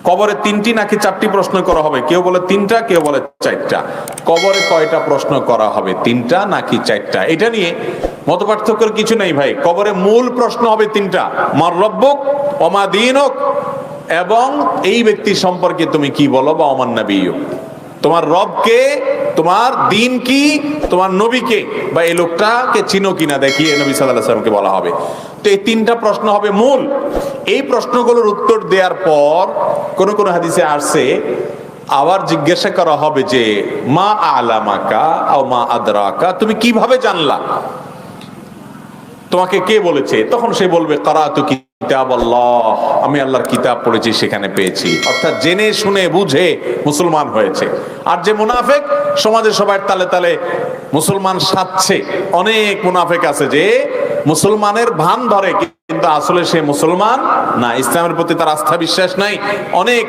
কবরে 3টি নাকি 4টি প্রশ্ন করা হবে? কেউ বলে 3টা, কেউ বলে 4টা। কবরে কয়টা প্রশ্ন করা হবে, 3টা নাকি 4টা? এটা নিয়ে মতপার্থক্যের কিছু নেই ভাই। কবরে মূল প্রশ্ন হবে 3টা, মার রব্বুক ওয়া মা দীনুক, এবং এই ব্যক্তি সম্পর্কে তুমি কি বলো, বা ওমান নাবিয়্যুক, তোমার রবকে, তোমার দিন কি, তোমার নবীকে, বা এই লোকটাকে চিনো কিনা দেখিয়ে নবী সাল্লাল্লাহু আলাইহি ওয়াসাল্লামকে বলা হবে। তো এই 3টা প্রশ্ন হবে মূল। এই প্রশ্নগুলোর উত্তর দেওয়ার পর কোন কোন হাদিসে আসছে আবার জিজ্ঞাসা করা হবে যে মা আলামাকা আও মা আদরাকা, তুমি কিভাবে জানলা, তোমাকে কে বলেছে? তখন সে বলবে কারাতু কিতাব আল্লাহ, আমি আল্লাহর কিতাব পড়েছি, সেখানে পেয়েছি। অর্থাৎ জেনে শুনে বুঝে মুসলমান হয়েছে। আর যে মুনাফিক, সমাজে সবার তালে তালে মুসলমান সাজছে, অনেক মুনাফিক আছে যে মুসলমানের ভান ধরে কিন্তু আসলে সে মুসলমান না, ইসলামের প্রতি তার আস্থা বিশ্বাস নাই। অনেক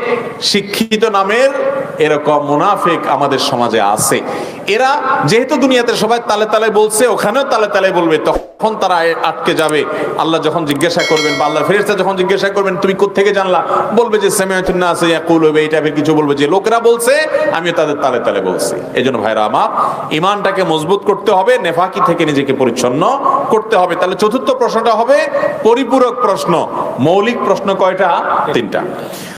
শিক্ষিত নামের এরকম মুনাফিক আমাদের সমাজে আছে। এরা যেহেতু দুনিয়াতে সবাই তালে তালে বলছে, ওখানেও তালে তালে বলবে, তখন তারা আটকে যাবে। আল্লাহ যখন জিজ্ঞাসা করবেন, বা আল্লাহর ফেরেশতা যখন জিজ্ঞাসা করবেন তুমি কোত্থেকে জানলা, বলবে যে সামিআতুন নাস ইয়াকুলু, এই টাইপের কিছু বলবে যে লোকেরা বলছে, আমি তাদের তালে তালে বলছি। এজন্য ভাইরা আমার, ঈমানটাকে মজবুত করতে হবে, নেফাকি থেকে নিজেকে পরিচ্ছন্ন করতে হবে। তাহলে চতুর্থ প্রশ্নটা হবে পরিপূরক প্রশ্ন। মৌলিক প্রশ্ন কয়টা? 3টা।